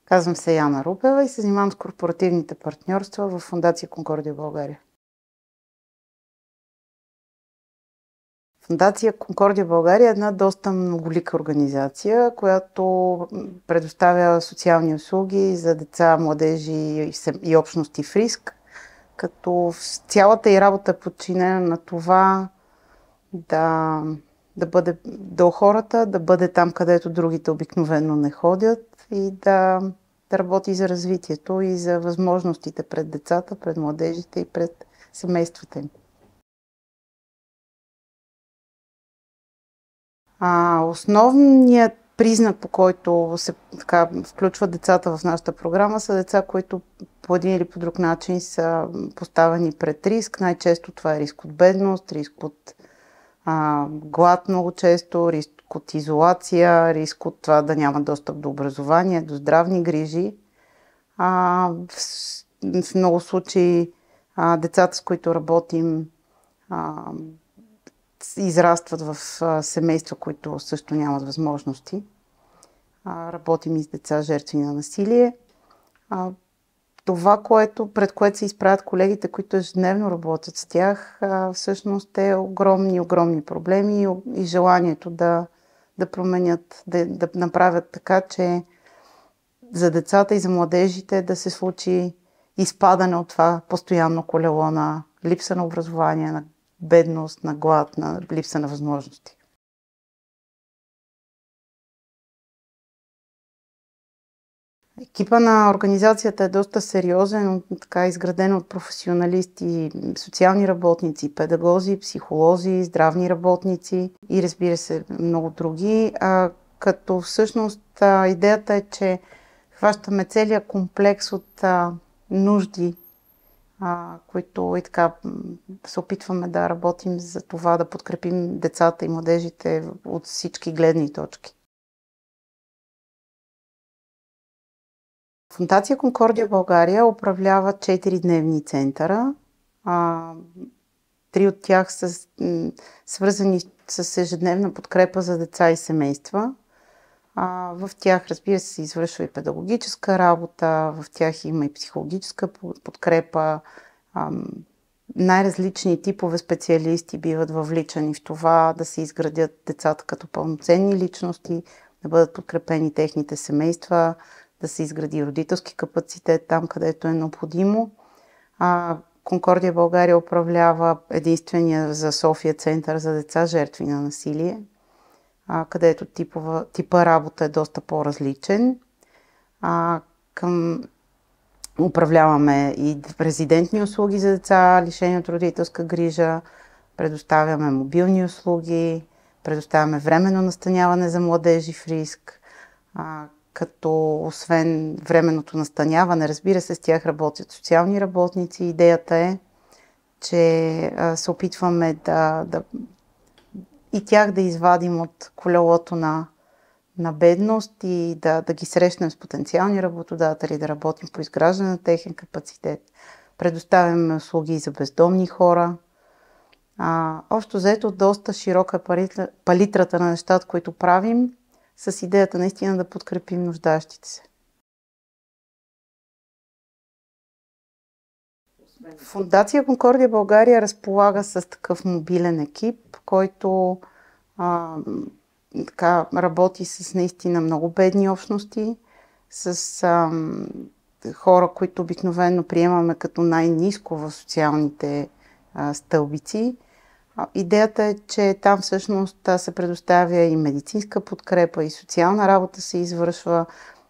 Казвам се Яна Рупева и се занимавам с корпоративните партньорства в Фондация Конкордия България. Фондация Конкордия България е една доста многолика организация, която предоставя социални услуги за деца, младежи и общности в риск, като цялата й работа е подчинена на това да бъде до хората, да бъде там, където другите обикновено не ходят и да работи за развитието и за възможностите пред децата, пред младежите и пред семействата им. Основният признак, по който се включват децата в нашата програма, са деца, които по един или по друг начин са поставени пред риск. Най-често това е риск от бедност, риск от глад много често, риск от изолация, риск от това да няма достъп до образование, до здравни грижи. В много случаи децата, с които работим, израстват в семейства, които също нямат възможности. Работим и с деца жертви на насилие. Това, пред което се изправят колегите, които ежедневно работят с тях, всъщност е огромни проблеми и желанието да променят, да направят така, че за децата и за младежите да се случи изпадане от това постоянно колело на липса на образование, на бедност, на глад, на липса на възможности. Екипа на организацията е доста сериозен, изграден от професионалисти, социални работници, педагози, психолози, здравни работници и разбира се много други. Като всъщност идеята е, че хващаме целият комплекс от нужди, които и така се опитваме да работим за това да подкрепим децата и младежите от всички гледни точки. Фондация Конкордия България управлява 4-дневни центъра. 3 от тях са свързани с ежедневна подкрепа за деца и семейства. В тях, разбира се, извършва и педагогическа работа, в тях има и психологическа подкрепа. Най-различни типове специалисти биват въвличани в това да се изградят децата като пълноценни личности, да бъдат подкрепени техните семейства, да се изгради родителски капацитет там, където е необходимо. Конкордия България управлява единствения за София център за деца жертви на насилие, където типа работа е доста по-различен. Управляваме и резидентни услуги за деца, лишени от родителска грижа, предоставяме мобилни услуги, предоставяме временно настаняване за младежи в риск, като освен временното настаняване, разбира се, с тях работят социални работници. Идеята е, че се опитваме и тях да извадим от колелото на бедност и да ги срещнем с потенциални работодатели, да работим по изграждане на техен капацитет. Предоставяме услуги и за бездомни хора. Общо взето доста широка палитрата на нещата, които правим, с идеята наистина да подкрепим нуждащите се. Фондация Конкордия България разполага с такъв мобилен екип, който работи с наистина много бедни общности, с хора, които обикновено приемаме като най-ниско в социалните стълбици. Идеята е, че там всъщност се предоставя и медицинска подкрепа, и социална работа се извършва,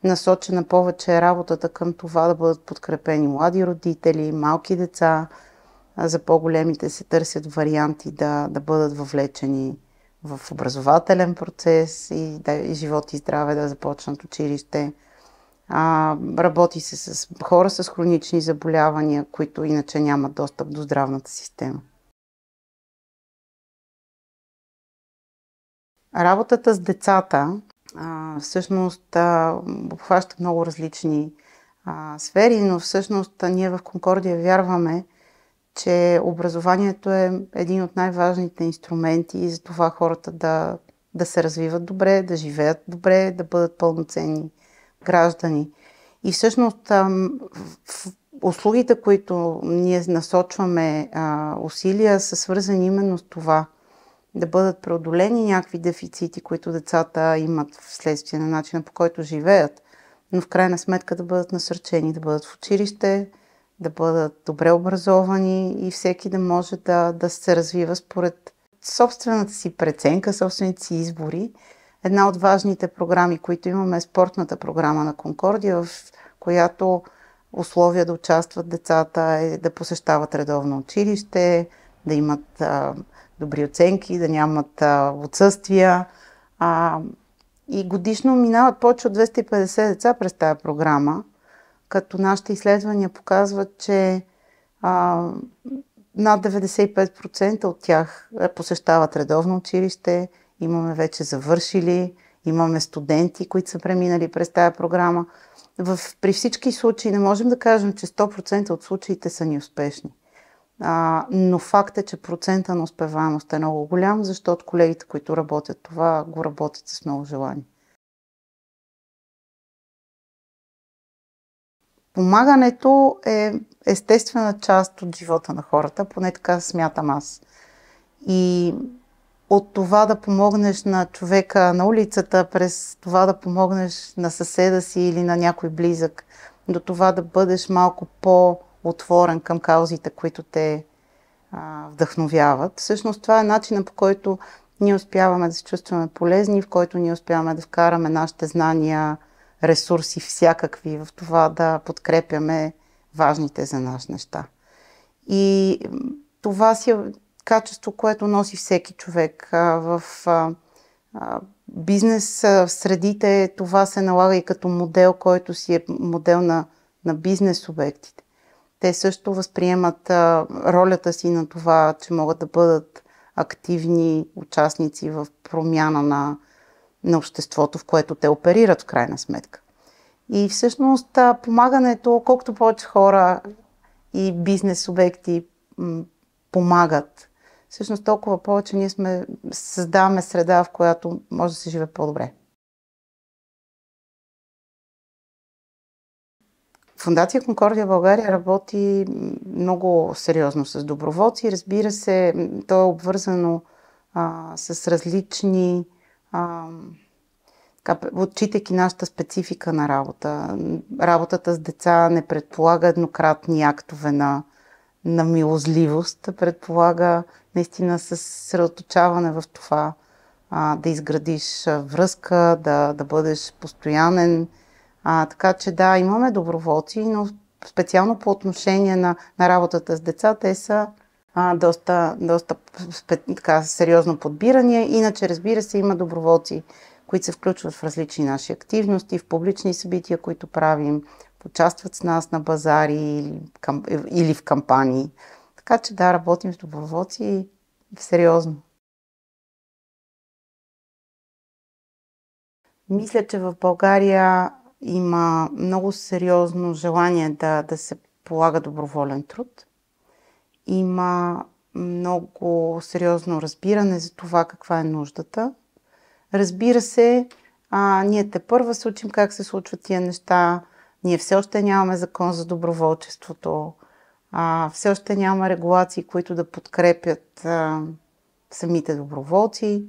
насочена повече работата към това да бъдат подкрепени млади родители, малки деца. За по-големите се търсят варианти да бъдат въвлечени в образователен процес и живот и здраве да започнат училище. Работи се с хора с хронични заболявания, които иначе нямат достъп до здравната система. Работата с децата всъщност обхваща много различни сфери, но всъщност ние в Конкордия вярваме, че образованието е един от най-важните инструменти за това хората да се развиват добре, да живеят добре, да бъдат пълноценни граждани. И всъщност в услугите, които ние насочваме усилия, са свързани именно с това. Да бъдат преодолени някакви дефицити, които децата имат вследствие на начина, по който живеят, но в крайна сметка да бъдат насърчени, да бъдат в училище, да бъдат добре образовани и всеки да може да се развива според собствената си преценка, собствените си избори. Една от важните програми, които имаме, е спортната програма на Конкордия, в която условия да участват децата е да посещават редовно училище, да имат добри оценки, да нямат отсъствия. И годишно минават повече от 250 деца през тази програма, като нашите изследвания показват, че над 95% от тях посещават редовно училище, имаме вече завършили, имаме студенти, които са преминали през тази програма. При всички случаи не можем да кажем, че 100% от случаите са ни успешни. Но факт е, че процента на успеваемост е много голям, защото колегите, които работят това, го работят с много желание. Помагането е естествена част от живота на хората, поне така смятам аз. И от това да помогнеш на човека на улицата, през това да помогнеш на съседа си или на някой близък, до това да бъдеш малко по-отворен към каузите, които те вдъхновяват. Всъщност това е начинът, по който ние успяваме да се чувстваме полезни, в който ние успяваме да вкараме нашите знания, ресурси всякакви в това да подкрепяме важните за нас неща. И това си е качество, което носи всеки човек. В бизнес средите това се налага и като модел, който си е модел на бизнес субектите. Те също възприемат ролята си на това, че могат да бъдат активни участници в промяна на обществото, в което те оперират в крайна сметка. И всъщност помагането, колкото повече хора и бизнес субекти помагат, всъщност толкова повече ние създаваме среда, в която може да се живее по-добре. Фондация Конкордия България работи много сериозно с доброволци. Разбира се, то е обвързано с различни, отчитайки нашата специфика на работа. Работата с деца не предполага еднократни актове на милозливост, предполага наистина съсредоточаване в това да изградиш връзка, да бъдеш постоянен. Така че да, имаме доброволци, но специално по отношение на работата с деца, те са доста така, сериозно подбирания. Иначе, разбира се, има доброволци, които се включват в различни наши активности, в публични събития, които правим, участват с нас на базари или в кампании. Така че да, работим с доброволци сериозно. Мисля, че в България има много сериозно желание да се полага доброволен труд. Има много сериозно разбиране за това каква е нуждата. Разбира се, ние тепърва се учим как се случват тия неща. Ние все още нямаме закон за доброволчеството. Все още няма регулации, които да подкрепят самите доброволци.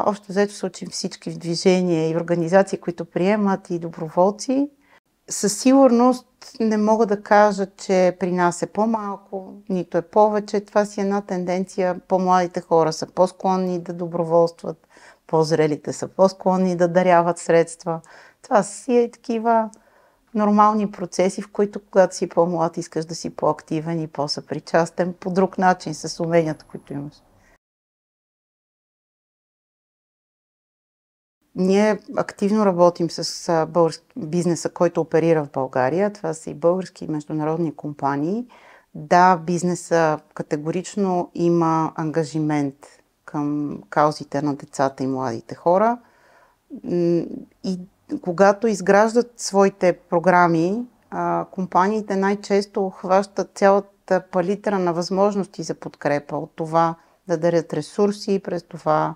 Общо взето се учим всички в движение и организации, които приемат и доброволци. Със сигурност не мога да кажа, че при нас е по-малко, нито е повече. Това си е една тенденция. По-младите хора са по-склонни да доброволстват, по-зрелите са по-склонни да даряват средства. Това си е такива нормални процеси, в които когато си по-млад искаш да си по-активен и по-съпричастен по друг начин с уменията, които имаш. Ние активно работим с бизнеса, който оперира в България. Това са и български и международни компании. Да, бизнеса категорично има ангажимент към каузите на децата и младите хора. И когато изграждат своите програми, компаниите най-често хващат цялата палитра на възможности за подкрепа. От това да дарят ресурси, през това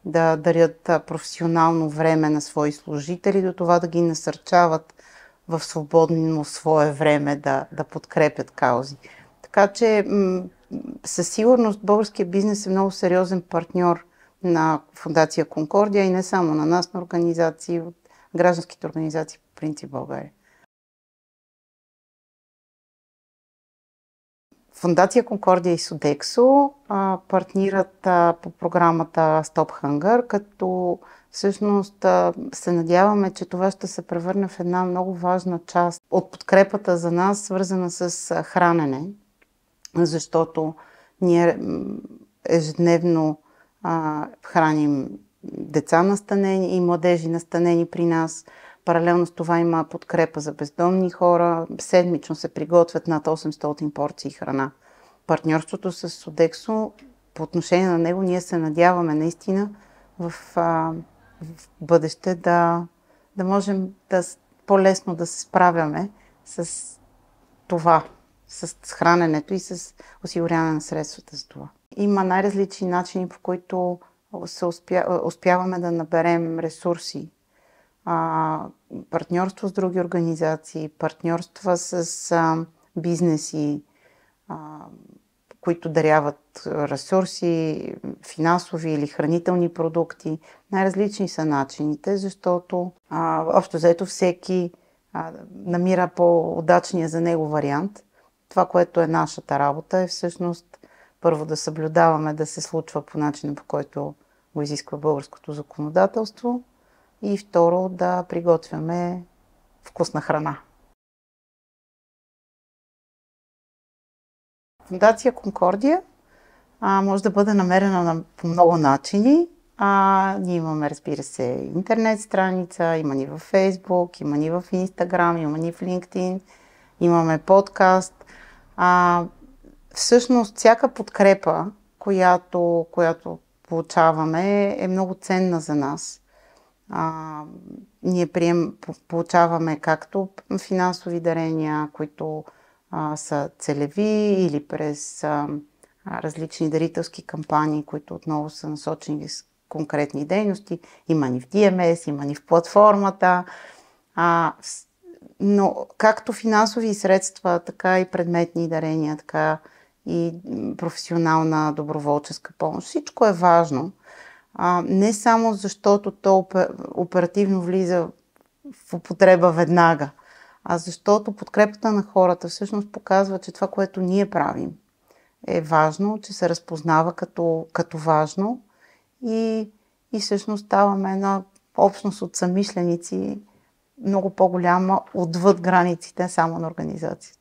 да дарят професионално време на свои служители, до това да ги насърчават в свободно свое време да подкрепят каузи. Така че със сигурност българския бизнес е много сериозен партньор на Фондация Конкордия и не само на нас, на организации, гражданските организации по принцип в България. Фондация Конкордия и Содексо партнират по програмата Stop Hunger, като всъщност се надяваме, че това ще се превърне в една много важна част от подкрепата за нас, свързана с хранене, защото ние ежедневно храним деца настанени и младежи настанени при нас. Паралелно с това има подкрепа за бездомни хора. Седмично се приготвят над 800 порции храна. Партньорството с Содексо, по отношение на него, ние се надяваме наистина в бъдеще да можем по-лесно да се справяме с това, с храненето и с осигуряване на средствата за това. Има най-различни начини, по които успяваме да наберем ресурси. Партньорство с други организации, партньорства с бизнеси, които даряват ресурси, финансови или хранителни продукти. Най-различни са начините, защото общо взето всеки намира по-удачния за него вариант. Това, което е нашата работа, е всъщност първо да съблюдаваме да се случва по начина, по който го изисква българското законодателство, и второ да приготвяме вкусна храна. Фондация Конкордия може да бъде намерена по много начини. Ние имаме, разбира се, интернет страница, има ни във Фейсбук, има ни в Инстаграм, има ни в LinkedIn, имаме подкаст. Всъщност, всяка подкрепа, която получаваме, е много ценна за нас. Ние получаваме както финансови дарения, които са целеви, или през различни дарителски кампании, които отново са насочени с конкретни дейности. Има ни в DMS, има ни в платформата. Но както финансови средства, така и предметни дарения, така и професионална доброволческа помощ. Всичко е важно. Не само защото то оперативно влиза в употреба веднага, а защото подкрепата на хората всъщност показва, че това, което ние правим, е важно, че се разпознава като важно и всъщност ставаме една общност от съмишленици, много по-голяма отвъд границите само на организацията.